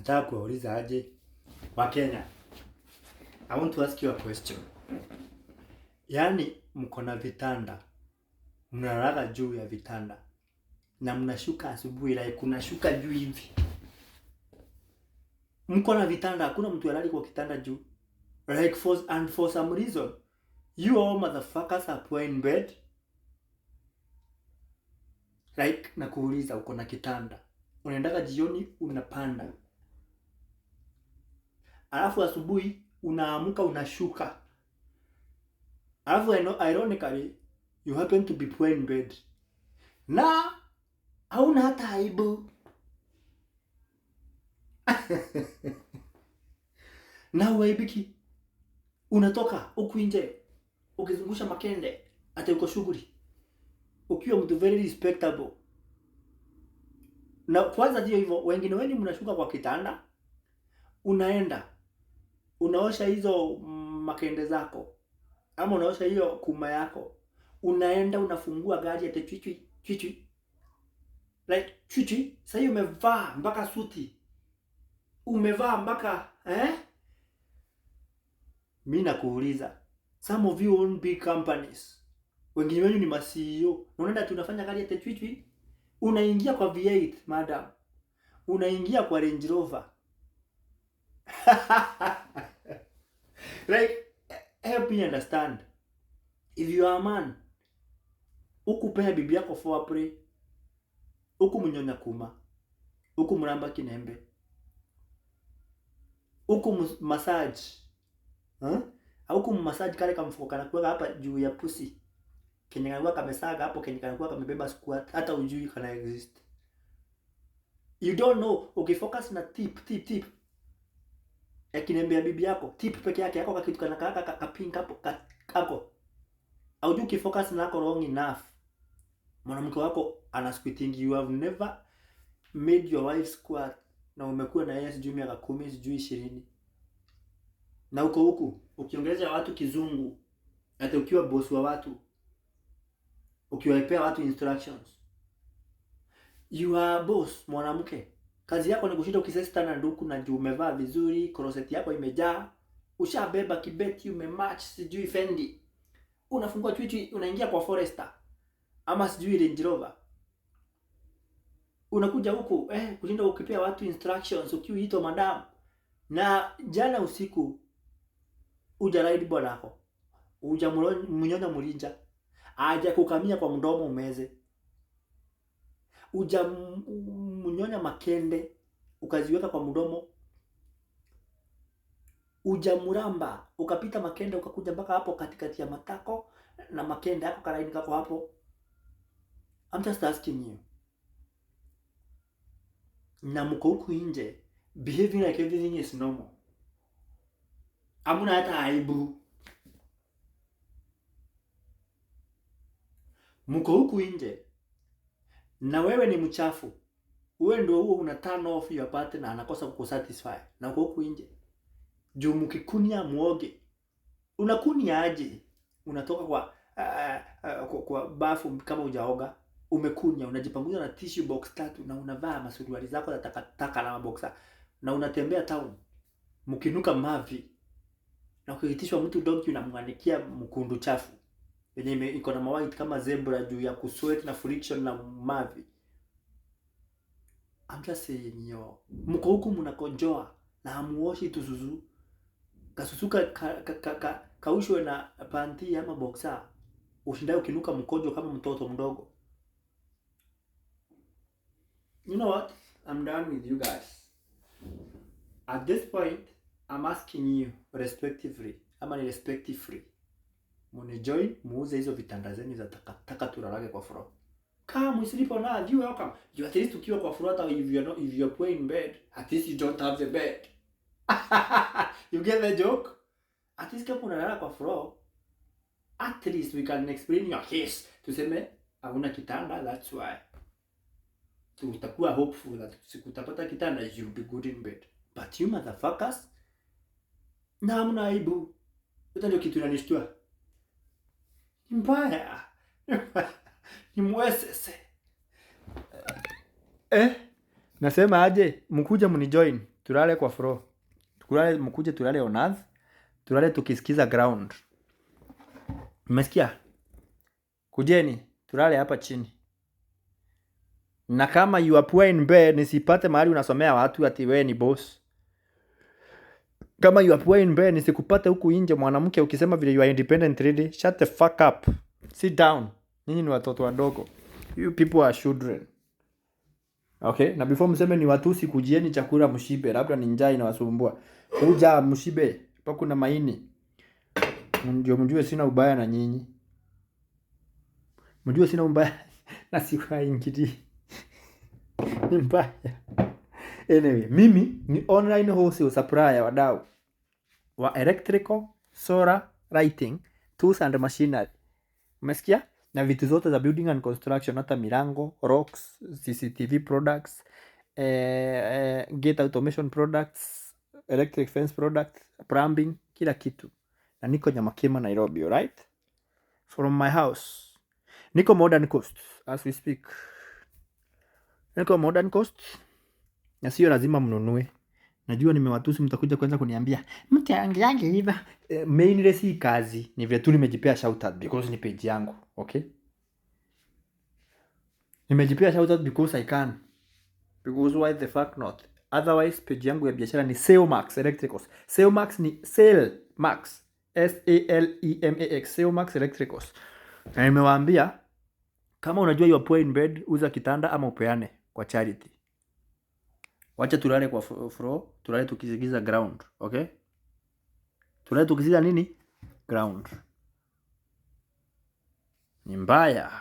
Nataka kuwauliza aje Wakenya. I want to ask you a question. Yaani mko na vitanda. Mnalala juu ya vitanda. Na mnashuka asubuhi like kunashuka juu hivi. Mko na vitanda, hakuna mtu analala kwa kitanda juu. Like for some reason, you all motherfuckers are poor in bed. Like nakuuliza uko na kitanda. Unaendaga jioni unapanda. Alafu asubuhi unaamka unashuka. Alafu ironically you happen to be poor in bed. Na hauna hata aibu. Na uaibiki. Unatoka huku nje ukizungusha makende ati uko shughuli. Ukiwa mtu very respectable. Na kwanza ndio hivyo, wengine wengi mnashuka kwa kitanda. Unaenda unaosha hizo makende zako. Ama unaosha hiyo kuma yako. Unaenda unafungua gari ati chichi. Like chichi, sasa hiyo umevaa mpaka suti. Umevaa mpaka Mimi nakuuliza. Some of you own big companies. Wengine wenu ni ma-CEO. Unaenda tunafanya gari ati chichi. Unaingia kwa V8, madam. Unaingia kwa Range Rover. Like, help me understand. If you are a man, ukupea bibi yako foreplay, ukumnyonya kuma, ukumramba kinembe, massage, au massage kale kamfuko kanakuwa hapa juu ya pussy. Kenye kanakuwa kamesaga hapo, kenye kanakuwa kamebeba squat, hata ujui kana exist. You don't know. Ukifocus na tip kinembe ya bibi yako, tip peke yake yako kakitu kana kapink hapo kako. Au juu ukifocus na yako wrong enough. Mwanamke wako ana squatting. You have never made your wife squat. Na umekuwa na yeye sijui miaka 10 sijui 20. Na uko huku ukiongeleza watu kizungu, hata ukiwa boss wa watu, ukiwaipea watu instructions. You are boss mwanamke. Kazi yako ni kushinda ukisesta na nduku na juu umevaa vizuri, corset yako imejaa, ushabeba kibeti umematch sijui Fendi. Unafungua Twitter unaingia kwa Forester ama sijui Range Rover. Unakuja huku kushinda ukipea watu instructions ukiuito madam. Na jana usiku ujaride bwanako. Mnyonya murinja. Aje kukamia kwa mdomo umeze. Mnyonya makende ukaziweka kwa mdomo. Muramba ukapita makende ukakuja mpaka hapo katikati ya matako na makende hapo karaini kako hapo. I'm just asking you. Na mko huku nje behaving like everything is normal. Hamuna hata aibu. Mko huku nje na wewe ni mchafu. Wewe ndio huo una turn off your partner na anakosa kukusatisfy. Na uko huku nje. Juu mkikunia muoge. Unakunia aje? Unatoka kwa bafu kama hujaoga. Umekunya, unajipanguza na tissue box 3 na unavaa masuruali zako za takataka na maboxer na unatembea town mkinuka mavi. Na ukiitishwa mtu donkey unamwanikia mkundu chafu yenye iko na white kama zebra juu ya kusweat na friction na mavi. I'm just saying yo. Mko huku mnakojoa na hamuoshi tusuzu. Kasusuka kaushwe na panty ama boxer. Ushindayo ukinuka mkojo kama mtoto mdogo. You know what? I'm done with you guys. At this point, I'm asking you respectively. Ama ni respectively. Mune muuze hizo vitanda zenu za takataka tulalage kwa floor. Come, we sleep on earth. You welcome. You at least ukiwa kwa floor hata if you're poor in bed, at least you don't have the bed. You get the joke? At least kama unalala kwa floor, at least we can explain your case. Tuseme hauna kitanda, that's why. Tutakuwa hopeful that siku utapata kitanda you'll be good in bed. But you motherfuckers, na hamna aibu. Yote ndio kitu inanishtua. Ni mbaya. Ni mwesese. Nasema aje mkuja mnijoin. tulale kwa floor. Tulale, mkuje tulale on earth. Tulale tukisikiza ground. Mmesikia? Kujeni, tulale hapa chini. Na kama you are poor in bed, nisipate mahali unasomea watu ati wewe ni boss. Kama you are poor in bed, nisikupate huku nje mwanamke ukisema vile you are independent lady. Shut the fuck up. Sit down. Ninyi ni watoto wadogo. You people are children. Okay? Na before mseme ni watusi, kujieni chakula mshibe. Labda ni njaa inawasumbua. Kuja mshibe. Hapa kuna maini. Ndio mjue sina ubaya na nyinyi. Mjue sina ubaya na sikuwaingilii. Ni mbaya. Anyway, mimi ni online wholesale supplier wadau wa electrical, solar, lighting, tools and machinery. Umesikia? Na vitu zote za building and construction, hata milango, rocks, CCTV products, gate automation products, electric fence products, plumbing, kila kitu. Na niko Nyamakima, Nairobi, alright? From my house. Niko Modern Coast as we speak. Niko Modern Coast. Na sio lazima mnunue. Najua nimewatusi, mtakuja kwanza kuniambia mtaangiange hivi. Mainly si kazi, ni vile tu nimejipea shout out because ni page yangu, okay? Nimejipea shout out because I can. Because why the fuck not? Otherwise page yangu ya biashara ni Salemax Electricals. Salemax ni Salemax. SALEMAX. Salemax Electricals. Na nimewaambia kama unajua you are poor in bed, uza kitanda ama upeane kwa charity. Wacha tulale kwa floor, tulale tukisikiza ground, okay? Tulale tukisikiza nini? Ground. Ni mbaya.